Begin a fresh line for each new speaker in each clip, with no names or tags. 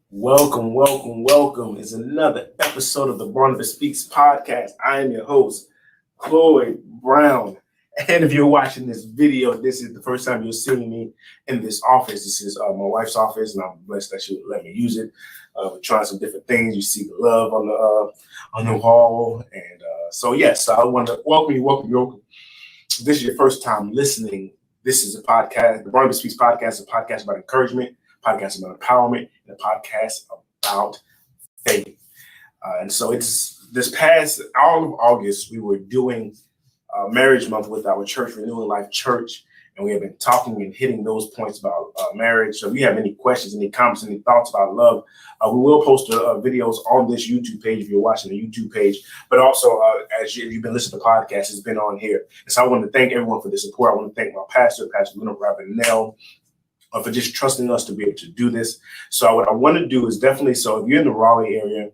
Welcome, welcome, welcome. It's another episode of the Barnabas Speaks podcast. I am your host, Chloe Brown. And if you're watching this video, this is the first time you're seeing me in this office. This is my wife's office, and I'm blessed that she would let me use it. We're trying some different things. You see the love on the wall, and so I want to welcome you. If this is your first time listening, this is a podcast. The Barnabas Speaks podcast is a podcast about encouragement, podcast about empowerment, and a podcast about faith. And so it's this past all of August, we were doing Marriage Month with our church, Renewing Life Church, and we have been talking and hitting those points about marriage. So if you have any questions, any comments, any thoughts about love, we will post videos on this YouTube page if you're watching the YouTube page. But also, as you've been listening to the podcast, it's been on here. And so I want to thank everyone for the support. I want to thank my pastor, Pastor Luna Ravenel, for just trusting us to be able to do this. So what I want to do is definitely, so if you're in the Raleigh area,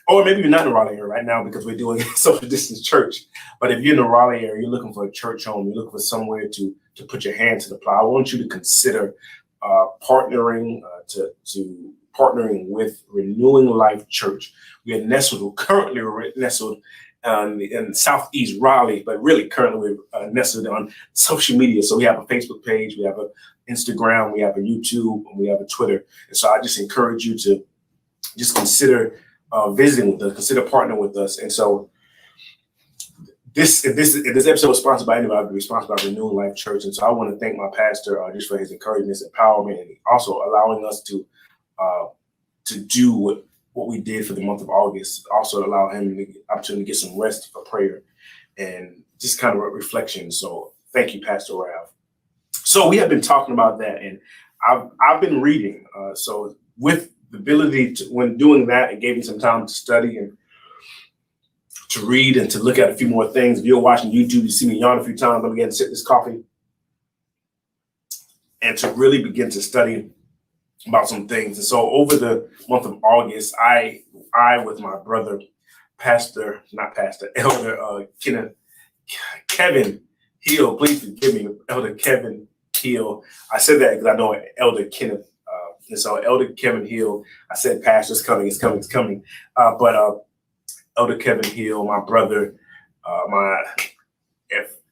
or maybe you're not in the Raleigh area right now because we're doing social distance church, but if you're in the Raleigh area, you're looking for a church home, you're looking for somewhere to put your hand to the plow, I want you to consider partnering with Renewing Life Church. We are currently nestled in Southeast Raleigh, but really currently we're nestled on social media. So we have a Facebook page, we have an Instagram, we have a YouTube, and we have a Twitter. And so I just encourage you to just consider visiting with us, consider partnering with us. And so if this episode was sponsored by anybody, I'd be sponsored by Renewing Life Church. And so I want to thank my pastor just for his encouragement, empowerment, and also allowing us to do what we did for the month of August. Also allow him the opportunity to get some rest for prayer and just kind of a reflection. So thank you, Pastor Rav. So we have been talking about that, and I've been reading. So with the ability to, when doing that, it gave me some time to study and to read and to look at a few more things. If you're watching YouTube, you see me yawn a few times. Let me get and sip this coffee and to really begin to study about some things. And so over the month of August, I with my brother, Elder Kevin Hill, please forgive me, Elder Kevin Hill. I said that because I know Elder Kenneth. And so Elder Kevin Hill, I said, Pastor, it's coming. But Elder Kevin Hill, my brother,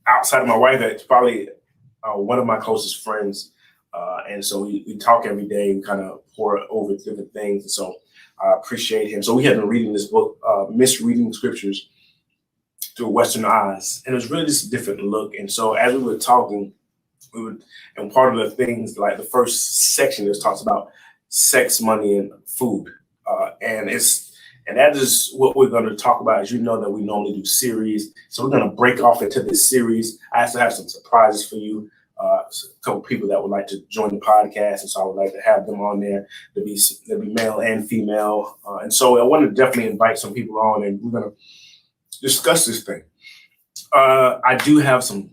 outside of my wife, it's probably one of my closest friends. And so we talk every day, we kind of pour over different things. And so I appreciate him. So we have been reading this book, Misreading Scriptures Through Western Eyes. And it was really just a different look. And so as we were talking, and part of the things, like the first section, just talks about sex, money, and food. And that is what we're going to talk about. As you know, that we normally do series. So we're going to break off into this series. I also have some surprises for you. A couple people that would like to join the podcast, and so I would like to have them on there. There'll be male and female, and so I want to definitely invite some people on, and we're going to discuss this thing. I do have some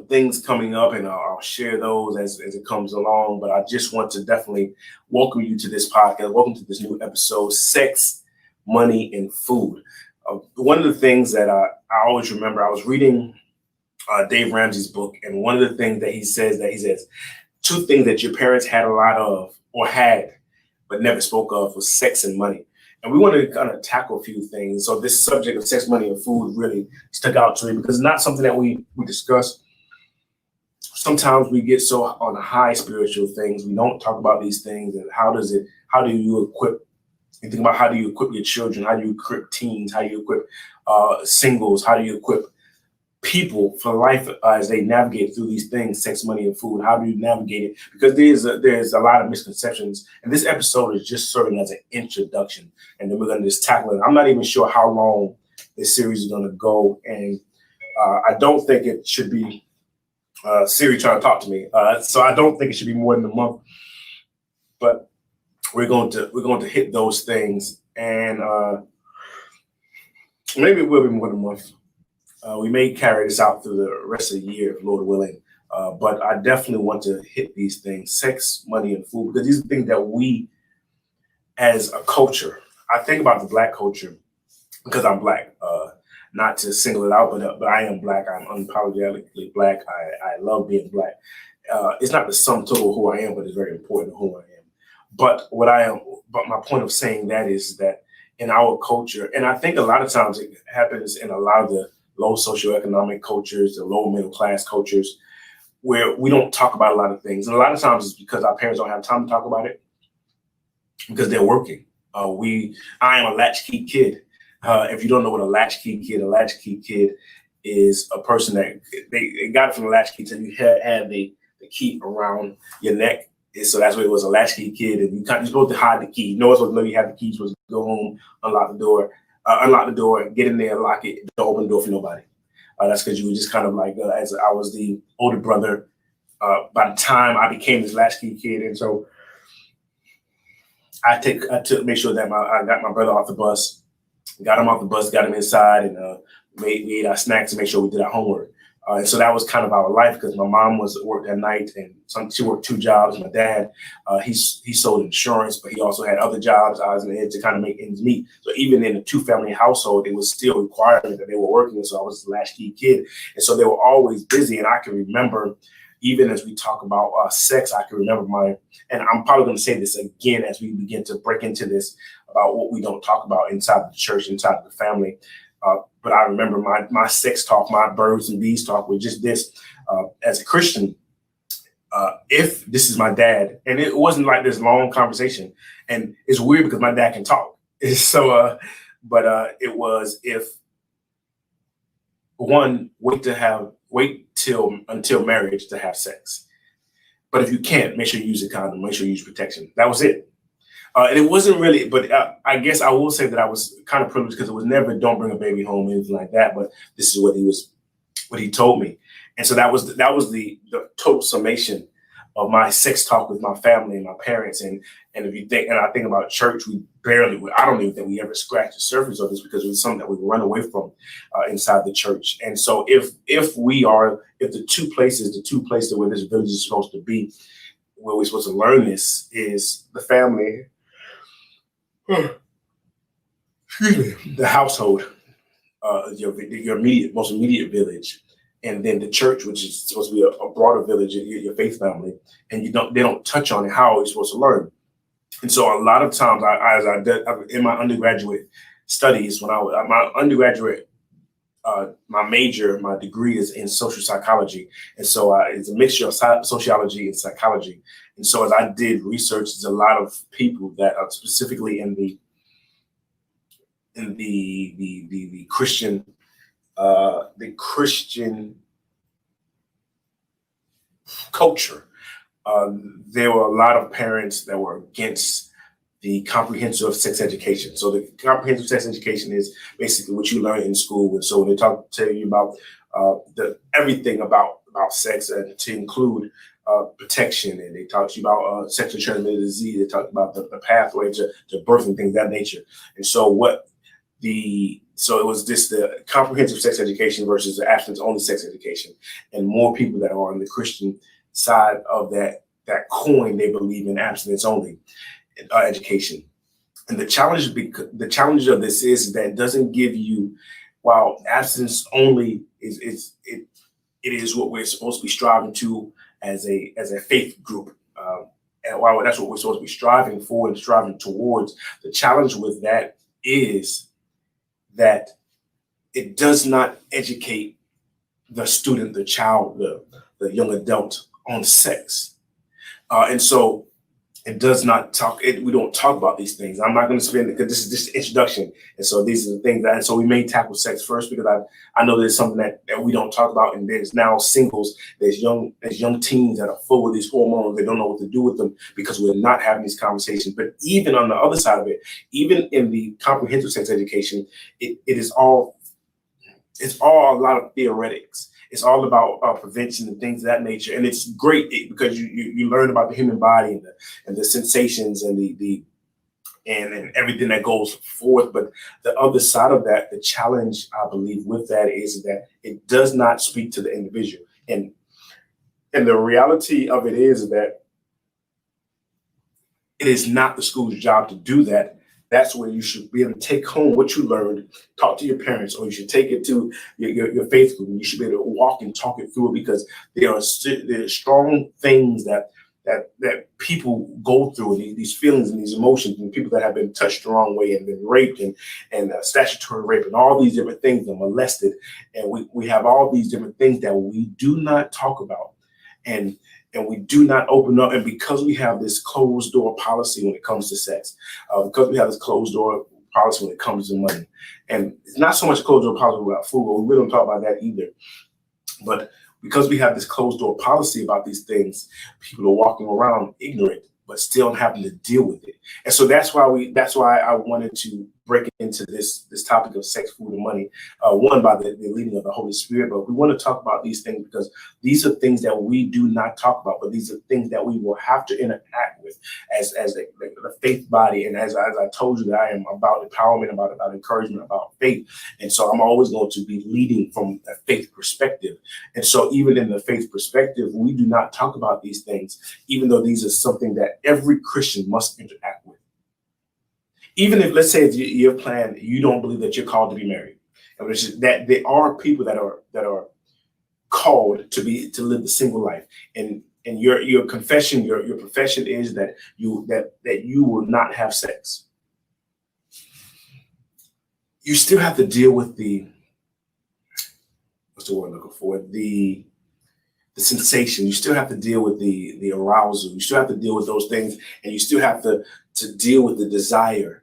things coming up, and I'll share those as it comes along. But I just want to definitely welcome you to this podcast. Welcome to this new episode: Sex, Money, and Food. One of the things that I always remember, I was reading Dave Ramsey's book, and one of the things that he says two things that your parents had a lot of or had but never spoke of was sex and money. And we want to kind of tackle a few things. So this subject of sex, money, and food really stuck out to me because it's not something that we discuss. Sometimes we get so on high spiritual things, we don't talk about these things. And how do you equip? You think about how do you equip your children? How do you equip teens? How do you equip singles? How do you equip people for life as they navigate through these things, sex, money, and food? How do you navigate it? Because there's a lot of misconceptions, and this episode is just serving as an introduction, and then we're going to just tackle it. I'm not even sure how long this series is going to go, and I don't think it should be Siri trying to talk to me, so I don't think it should be more than a month. But we're going to hit those things, and maybe it will be more than a month. We may carry this out through the rest of the year, Lord willing. But I definitely want to hit these things, sex, money, and food, because these are things that we, as a culture, I think about the Black culture because I'm Black. Not to single it out, but I am Black. I'm unapologetically Black. I love being Black. It's not the sum total of who I am, but it's very important who I am. But but my point of saying that is that in our culture, and I think a lot of times it happens in a lot of the low socioeconomic cultures, the low middle class cultures, where we don't talk about a lot of things. And a lot of times it's because our parents don't have time to talk about it because they're working. I am a latchkey kid. If you don't know what a latchkey kid is a person that they got it from the latchkey till you had the key around your neck. And so that's what it was, a latchkey kid. And you're supposed to hide the key. No one's supposed to know you have the key. You're supposed to go home, unlock the door, get in there, lock it, don't open the door for nobody. That's because you were just kind of like, as I was the older brother, by the time I became this latchkey kid. And so I took make sure that I got my brother off the bus, got him off the bus, got him inside, and we ate our snacks and make sure we did our homework. And so that was kind of our life because my mom worked at night and she worked 2 jobs. My dad, he sold insurance, but he also had other jobs. I was in it to kind of make ends meet. So even in a 2-family household, it was still requiring that they were working. So I was a latchkey kid. And so they were always busy. And I can remember, even as we talk about sex, I can remember and I'm probably going to say this again as we begin to break into this about what we don't talk about inside the church, inside the family. But I remember my sex talk, my birds and bees talk was just this. As a Christian, if this is my dad, and it wasn't like this long conversation, and it's weird because my dad can talk. So, it was if one wait till until marriage to have sex. But if you can't, make sure you use a condom, make sure you use protection. That was it. And it wasn't really, but I guess I will say that I was kind of privileged because it was never "don't bring a baby home" or anything like that. But this is what he told me, and so that was the total summation of my sex talk with my family and my parents. And if you think, and I think about church, I don't even think we ever scratched the surface of this because it was something that we run away from inside the church. And so if the two places where this village is supposed to be, where we're supposed to learn this is the family. Excuse me, the household, your most immediate village, and then the church, which is supposed to be a broader village, your faith family, and they don't touch on it. How are you supposed to learn? And so a lot of times, in my undergraduate studies, my degree is in social psychology, and so it's a mixture of sociology and psychology. And so as I did research, there's a lot of people that are specifically in the Christian culture. There were a lot of parents that were against the comprehensive sex education. So the comprehensive sex education is basically what you learn in school. And so when they tell you about everything about sex, and to include protection, and they talk to you about sexually transmitted disease, they talk about the pathway to birth and things of that nature. And so so it was just the comprehensive sex education versus the abstinence-only sex education. And more people that are on the Christian side of that coin, they believe in abstinence-only education. And the challenge of this is that it doesn't give you, while abstinence-only it is what we're supposed to be striving to as a faith group. And while that's what we're supposed to be striving for and striving towards, the challenge with that is that it does not educate the student, the child, the young adult on sex. And so it does not we don't talk about these things. I'm not going to spend, because this is just the introduction. And so these are the things and so we may tackle sex first, because I know there's something that we don't talk about. And there's now singles, there's young teens that are full of these hormones. They don't know what to do with them because we're not having these conversations. But even on the other side of it, even in the comprehensive sex education, it's all a lot of theoretics. It's all about prevention and things of that nature, and it's great because you learn about the human body and the sensations and and everything that goes forth. But the other side of that, the challenge I believe with that is that it does not speak to the individual, and the reality of it is that it is not the school's job to do that. That's where you should be able to take home what you learned, talk to your parents, or you should take it to your faith group. And you should be able to walk and talk it through it, because there are strong things that that people go through, these feelings and these emotions, and people that have been touched the wrong way and been raped and statutory rape and all these different things, and molested, and we have all these different things that we do not talk about, and we do not open up. And because we have this closed door policy when it comes to sex, because we have this closed door policy when it comes to money, and it's not so much a closed door policy about food, but we don't talk about that either. But because we have this closed door policy about these things, people are walking around ignorant, but still having to deal with it. And so that's why I wanted to break into this topic of sex, food, and money. One, by the leading of the Holy Spirit, but we want to talk about these things because these are things that we do not talk about, but these are things that we will have to interact with as the faith body. And as I told you, that I am about empowerment, about encouragement, about faith. And so I'm always going to be leading from a faith perspective. And so even in the faith perspective, we do not talk about these things, even though these are something that every Christian must interact with. Even if, let's say, if your plan, you don't believe that you're called to be married, and which is that there are people that are called to live the single life, and your confession, your profession is that you will not have sex. You still have to deal with what's the word I'm looking for? The sensation. You still have to deal with the arousal. You still have to deal with those things, and you still have to deal with the desire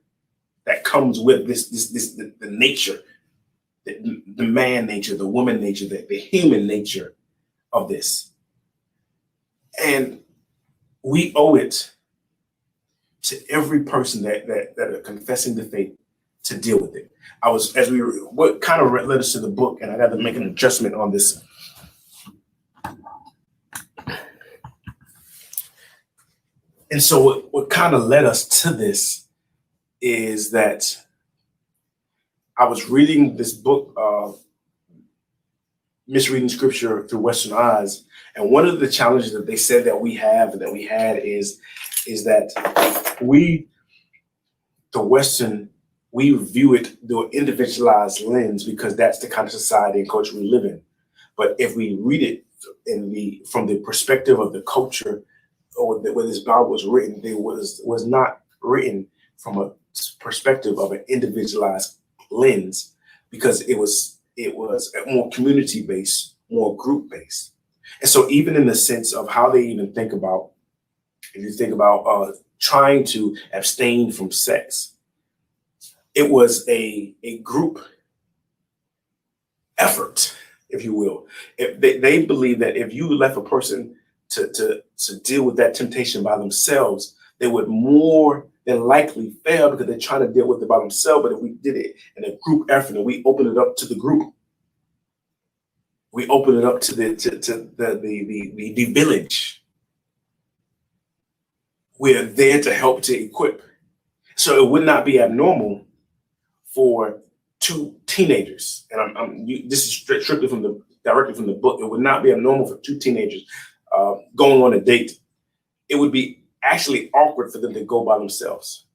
that comes with the nature, the man nature, the woman nature, the human nature of this. And we owe it to every person that are confessing the faith to deal with it. What kind of led us to the book, and I got to make an adjustment on this. And so what kind of led us to this is that I was reading this book, Misreading Scripture Through Western Eyes. And one of the challenges that they said that we had is that we view it through an individualized lens because that's the kind of society and culture we live in. But if we read it from the perspective of the culture, or where this Bible was written, it was not written from a perspective of an individualized lens, because it was more community based, more group based. And so even in the sense of how they even think about, if you think about trying to abstain from sex, it was a group effort, if you will. If they believe that if you left a person to deal with that temptation by themselves, they would more than likely fail because they're trying to deal with it by themselves. But if we did it in a group effort and we open it up to the group, we open it up to the village, we're there to help to equip. So it would not be abnormal for two teenagers, and this is strictly directly from the book. It would not be abnormal for two teenagers going on a date. It would be actually awkward for them to go by themselves.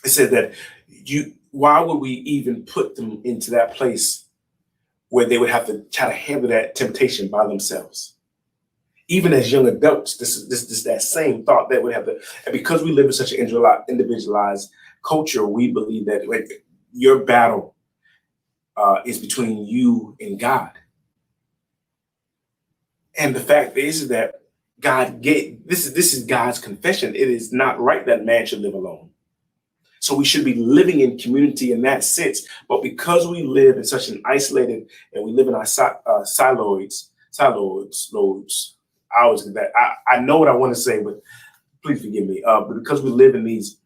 It said that why would we even put them into that place where they would have to try to handle that temptation by themselves? Even as young adults, this is that same thought that would have to, and because we live in such an individualized culture, we believe that your battle is between you and God. And the fact is that God gave, this is God's confession. It is not right that man should live alone. So we should be living in community in that sense. But because we live in such an isolated, and we live in our silos, I know what I want to say, but please forgive me. But because we live in these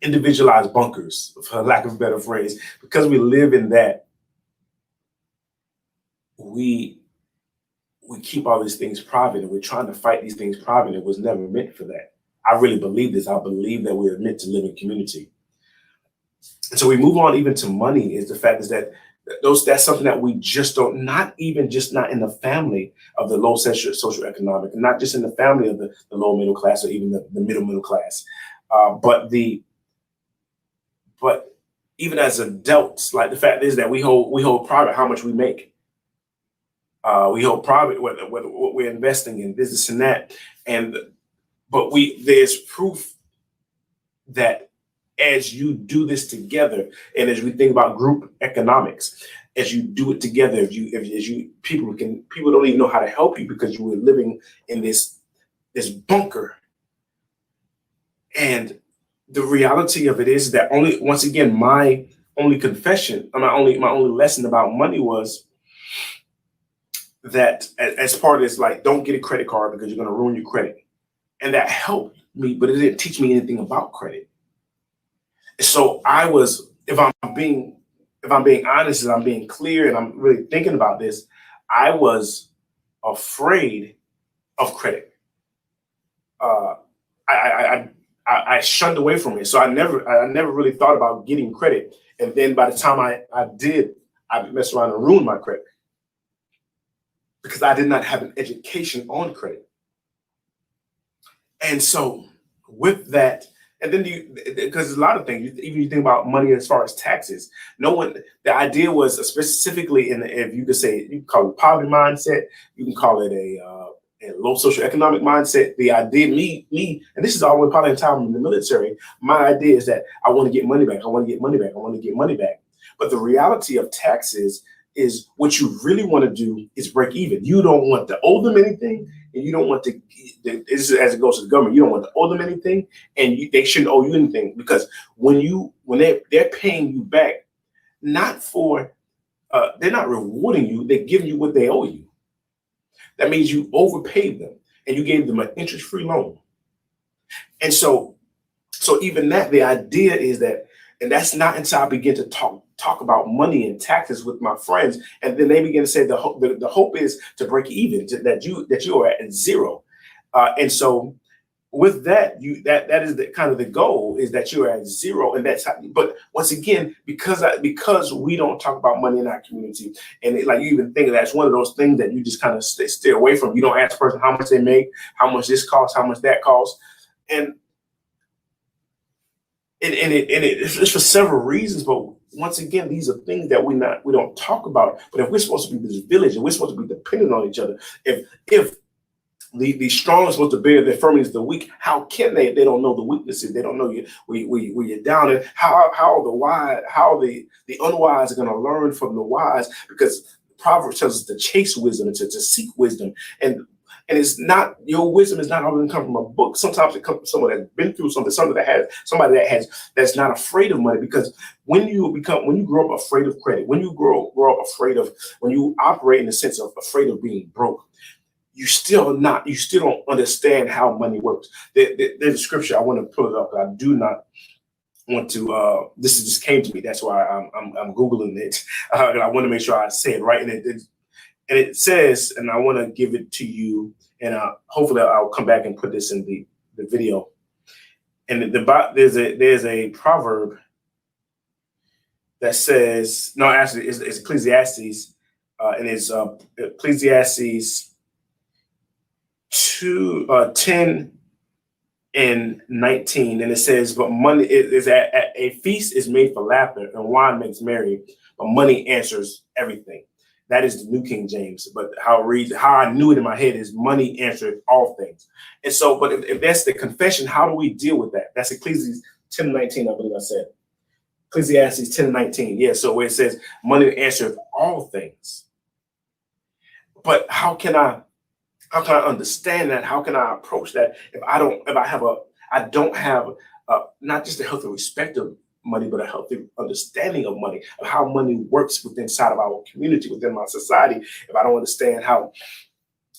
individualized bunkers, for lack of a better phrase, because we live in that, we keep all these things private, and we're trying to fight these things private. It was never meant for that. I really believe this. I believe that we are meant to live in community. And so we move on even to money. Is the fact is that that's something that we just don't, not in the family of the low socioeconomic, and not just in the family of the low middle class or even the middle class, but even as adults, like the fact is that we hold private how much we make. We hold private, whether what we're investing in, this and that. And but there's proof that as you do this together, and as we think about group economics, as you do it together, people don't even know how to help you because you were living in this bunker. And the reality of it is that once again, my only confession, my only lesson about money was that as part of this, like, don't get a credit card because you're going to ruin your credit. And that helped me, but it didn't teach me anything about credit. So if I'm being honest and I'm being clear and I'm really thinking about this, I was afraid of credit. I shunned away from it. So I never really thought about getting credit. And then by the time I did, I messed around and ruined my credit because I did not have an education on credit. And so with that, and then because there's a lot of things, even you think about money as far as taxes, the idea was specifically if you could say, you can call it poverty mindset, you can call it a low socioeconomic mindset. The idea, and this is always probably in time in the military, my idea is that I want to get money back. I want to get money back. I want to get money back. But the reality of taxes is what you really want to do is break even. You don't want to owe them anything, and you don't want to, as it goes to the government, you don't want to owe them anything, and they shouldn't owe you anything, because when they're paying you back, they're not rewarding you, they're giving you what they owe you. That means you overpaid them and you gave them an interest-free loan. And so even that, the idea is that, and that's not until I begin to talk about money and taxes with my friends, and then they begin to say the hope is to break even, that you are at zero. And so with that, that is the kind of the goal, is that you're at zero, and that's how. But once again, because we don't talk about money in our community, and like you even think that's one of those things that you just kind of stay away from. You don't ask the person how much they make, how much this costs, how much that costs, and it's for several reasons. But once again, these are things that we don't talk about. But if we're supposed to be this village and we're supposed to be dependent on each other, if the strong is supposed to bear the infirmities of the weak, how can they? They don't know the weaknesses. They don't know you where you're down. And how the unwise are going to learn from the wise, because Proverbs tells us to chase wisdom and to seek wisdom. And it's not, your wisdom is not always going to come from a book. Sometimes it comes from someone that's been through something, that's not afraid of money. Because when you grow up afraid of credit, when you grow up when you operate in the sense of afraid of being broke, you still don't understand how money works. There's a scripture, I want to pull it up, but I do not want to. This just came to me. That's why I'm Googling it. And I want to make sure I say it right. And it says, and I want to give it to you, and hopefully I'll come back and put this in the video. And there's a proverb that says, no, actually it's Ecclesiastes, and it's Ecclesiastes 10 and 19, and it says, but money is a feast is made for laughter, and wine makes merry, but money answers everything. That is the New King James, but how I knew it in my head is money answered all things. And so, but if that's the confession, how do we deal with that? That's Ecclesiastes 10:19, I believe I said. Ecclesiastes 10:19, yeah. So where it says money answers all things. But how can I understand that? How can I approach that if I don't have not just a healthy respect of money, but a healthy understanding of money, of how money works inside of our community, within my society? If I don't understand how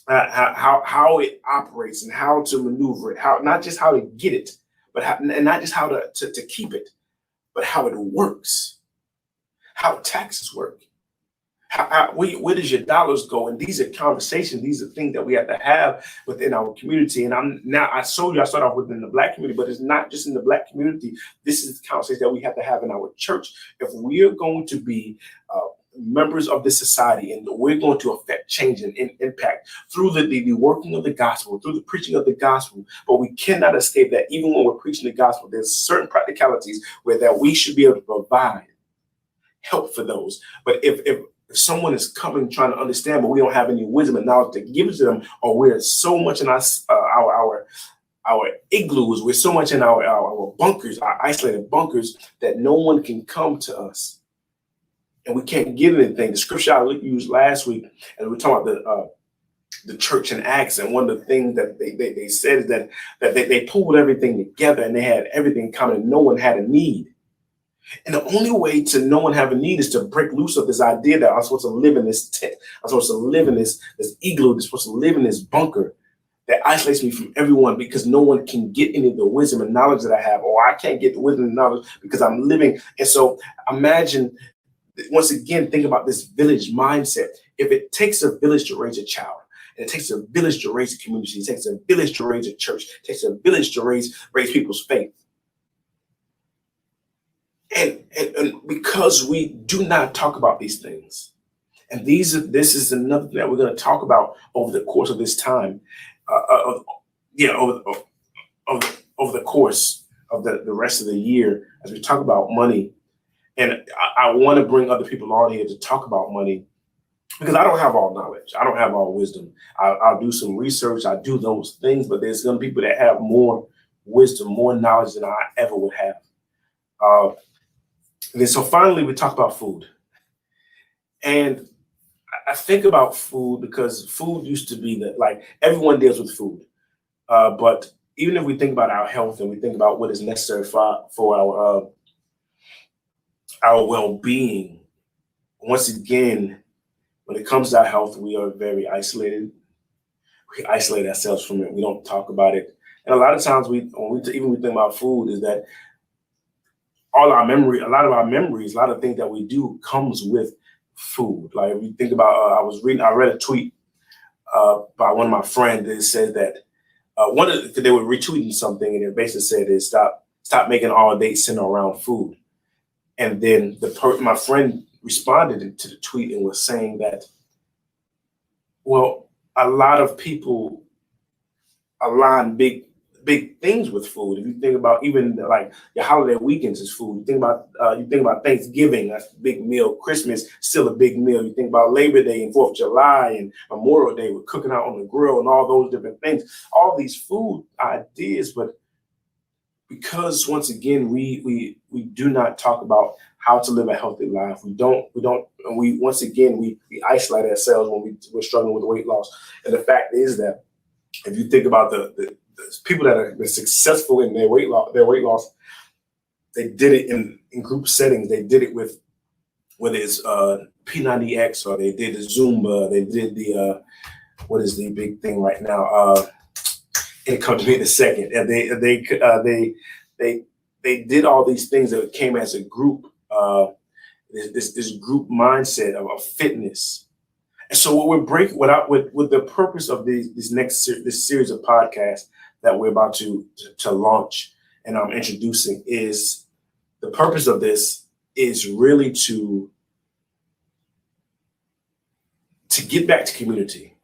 it operates and how to maneuver it, not just how to get it, but and not just how to keep it, but how it works, how taxes work. Where does your dollars go? And these are conversations. These are things that we have to have within our community. And I told you I started off within the Black community, but it's not just in the Black community. This is the conversation that we have to have in our church. If we are going to be members of this society, and we're going to affect change and impact through the working of the gospel, through the preaching of the gospel, but we cannot escape that even when we're preaching the gospel, there's certain practicalities where that we should be able to provide help for those. But if if someone is coming trying to understand, but we don't have any wisdom and knowledge to give it to them, or we're so much in our igloos, we're so much in our bunkers, our isolated bunkers, that no one can come to us, and we can't get anything. The scripture I used last week, and we were talking about the church in Acts, and one of the things that they said is that they pulled everything together and they had everything in common, and no one had a need. And the only way to no one have a need is to break loose of this idea that I'm supposed to live in this tent, I'm supposed to live in this igloo, I'm supposed to live in this bunker that isolates me from everyone, because no one can get any of the wisdom and knowledge that I have, or I can't get the wisdom and knowledge because I'm living. And so imagine, once again, think about this village mindset. If it takes a village to raise a child, and it takes a village to raise a community, it takes a village to raise a church, it takes a village to raise people's faith. And because we do not talk about these things, and this is another thing that we're going to talk about over the course of this time, over the course of the rest of the year, as we talk about money. And I want to bring other people on here to talk about money, because I don't have all knowledge. I don't have all wisdom. I'll do some research. I do those things, but there's going to be people that have more wisdom, more knowledge than I ever would have. And then so finally, we talk about food. And I think about food because food used to be like everyone deals with food. But even if we think about our health and we think about what is necessary for our well-being, once again, when it comes to our health, we are very isolated. We isolate ourselves from it. We don't talk about it. And a lot of times when we think about food, is that a lot of our memories, a lot of things that we do comes with food. Like if you think about, I read a tweet by one of my friends that said that they were retweeting something, and it basically said is stop making all day center around food. And then my friend responded to the tweet and was saying that, well, a lot of people align big things with food. If you think about even like your holiday weekends is food. You think about Thanksgiving, that's a big meal. Christmas, still a big meal. You think about Labor Day and 4th of July and Memorial Day, we're cooking out on the grill and all those different things. All these food ideas, but because once again we do not talk about how to live a healthy life. We once again we isolate ourselves when we're struggling with weight loss. And the fact is that if you think about the people that are successful in their weight loss, they did it in group settings. They did it with whether it's P90X, or they did the Zumba, they did the what is the big thing right now? It comes to me in a second. And they did all these things that came as a group. This group mindset of fitness. And so what we're breaking with the purpose of this series of podcasts that we're about to launch and I'm introducing, is the purpose of this is really to get back to community.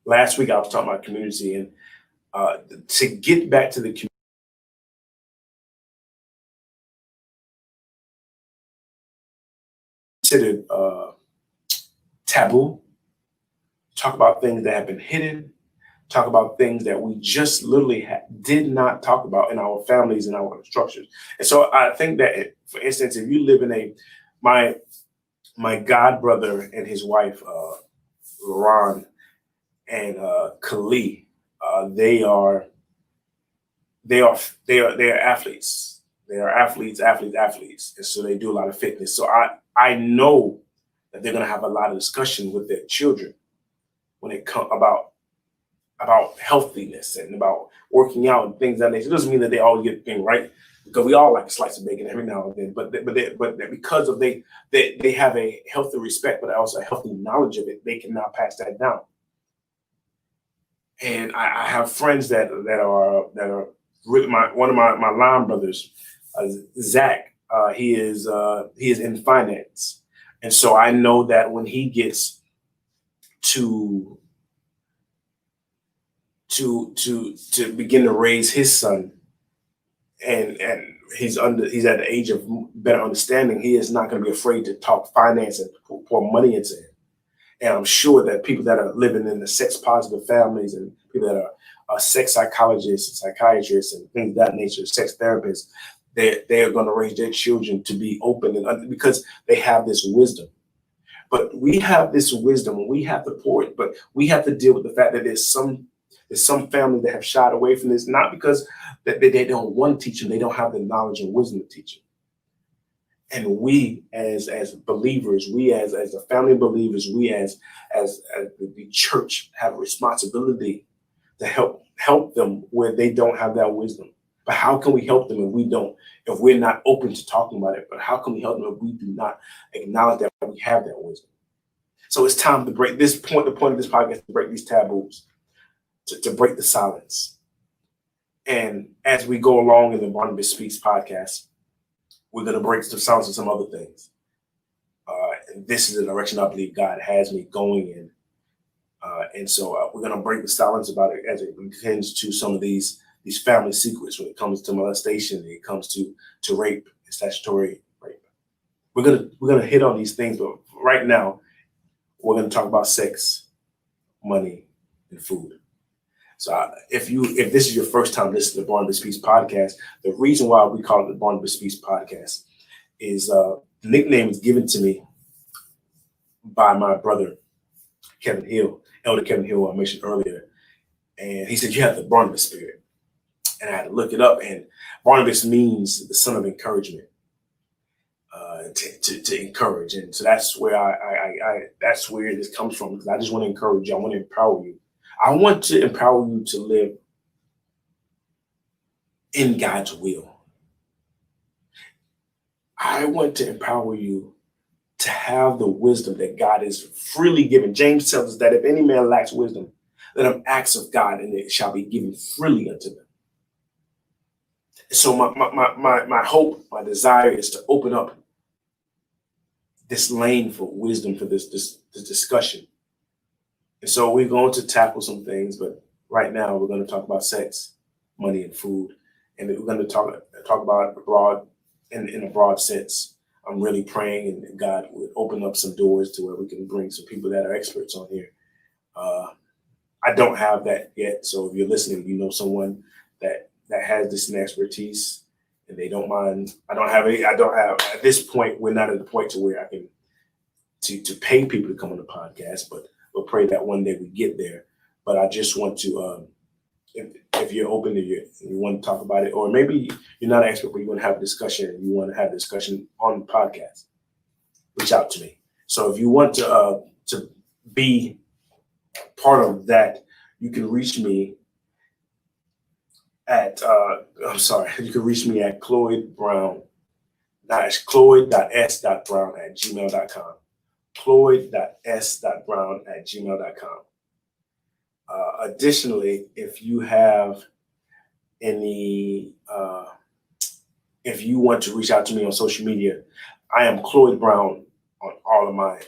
Last week I was talking about community, and to get back to the community. Considered taboo. Talk about things that have been hidden. Talk about things that we just literally did not talk about in our families and our structures. And so I think that, for instance, if you live in my god brother and his wife, Laron and Kali, they are athletes. They are athletes. And so they do a lot of fitness. So I know that they're going to have a lot of discussion with their children when it comes about healthiness and about working out and things that nature. It doesn't mean that they all get things right, because we all like a slice of bacon every now and then. But because of they have a healthy respect, but also a healthy knowledge of it, they can now pass that down. And I have friends that are really one of my line brothers, Zach. He is in finance, and so I know that when he gets to begin to raise his son and he's at the age of better understanding. He is not going to be afraid to talk finance and pour money into it. And I'm sure that people that are living in the sex positive families and people that are sex psychologists and psychiatrists and things of that nature, sex therapists, they are going to raise their children to be open and because they have this wisdom. But we have this wisdom and we have to pour it, but we have to deal with the fact that there's some families that have shied away from this, not because that they don't want to teach them, they don't have the knowledge and wisdom to teach them. And we as believers, we as a family of believers, we as the church have a responsibility to help them where they don't have that wisdom. But how can we help them if we're not open to talking about it? But how can we help them if we do not acknowledge that we have that wisdom? So it's time to break this point. The point of this podcast is to break these taboos, to break the silence. And as we go along in the Barnabas Speaks podcast, we're going to break the silence of some other things. And this is the direction I believe God has me going in. And so we're going to break the silence about it as it pertains to some of these family secrets when it comes to molestation, when it comes to rape and statutory rape. We're gonna hit on these things, but right now we're gonna talk about sex, money, and food. So if this is your first time listening to the Barnabas Speaks podcast, the reason why we call it the Barnabas Speaks podcast is the nickname is given to me by my brother Kevin Hill, Elder Kevin Hill, I mentioned earlier, and he said you have the Barnabas spirit. And I had to look it up, and Barnabas means the son of encouragement, to encourage, and so that's where that's where this comes from. Because I just want to encourage you. I want to empower you. I want to empower you to live in God's will. I want to empower you to have the wisdom that God is freely given. James tells us that if any man lacks wisdom, let him ask of God, and it shall be given freely unto them. So my hope, my desire is to open up this lane for wisdom for this discussion. And so we're going to tackle some things, but right now we're going to talk about sex, money, and food. And we're going to talk about in a broad sense. I'm really praying and God would open up some doors to where we can bring some people that are experts on here. I don't have that yet. So if you're listening, you know someone that has this expertise and they don't mind. I don't have at this point, we're not at the point to where I can to pay people to come on the podcast, but we'll pray that one day we get there. But I just want to, if you're open to you want to talk about it, or maybe you're not an expert, but you want to have a discussion and you want to have a discussion on the podcast, reach out to me. So if you want to be part of that, you can reach me at you can reach me at Cloyd.s.brown at gmail.com. Cloyd.s.brown@gmail.com. Additionally, if you have any, if you want to reach out to me on social media, I am Cloyd Brown on all of my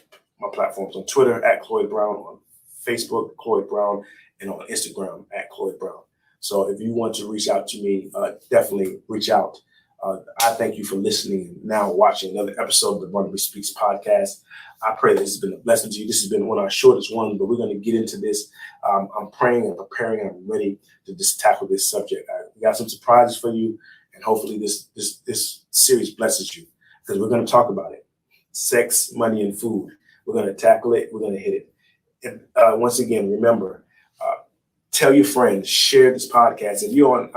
platforms. On Twitter at Cloyd Brown, on Facebook Cloyd Brown, and on Instagram at Cloyd Brown. So if you want to reach out to me, definitely reach out. I thank you for listening and now watching another episode of the Barnabas Speaks podcast. I pray this has been a blessing to you. This has been one of our shortest ones, but we're going to get into this. I'm praying and preparing, and I'm ready to just tackle this subject. We got some surprises for you, and hopefully this series blesses you, because we're going to talk about it. Sex, money, and food. We're going to tackle it. We're going to hit it. And once again, remember, tell your friends, share this podcast. If you're on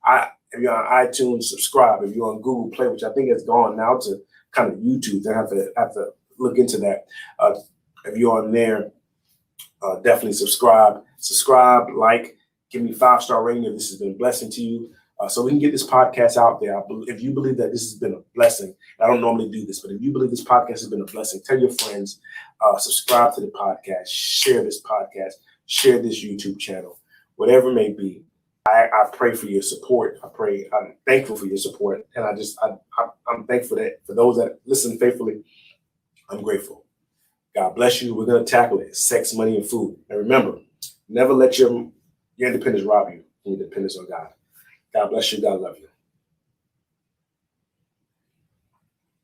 iTunes, subscribe. If you're on Google Play, which I think has gone now to kind of YouTube, I have to look into that. If you're on there, definitely subscribe, like, give me 5-star rating if this has been a blessing to you, so we can get this podcast out there. If you believe that this has been a blessing, I don't normally do this, but if you believe this podcast has been a blessing, tell your friends, subscribe to the podcast, share this podcast, share this YouTube channel, whatever it may be. I pray for your support. I'm thankful for your support. And I'm thankful that for those that listen faithfully, I'm grateful. God bless you. We're going to tackle it. Sex, money, and food. And remember, never let your independence rob you from your dependence on God. God bless you. God love you.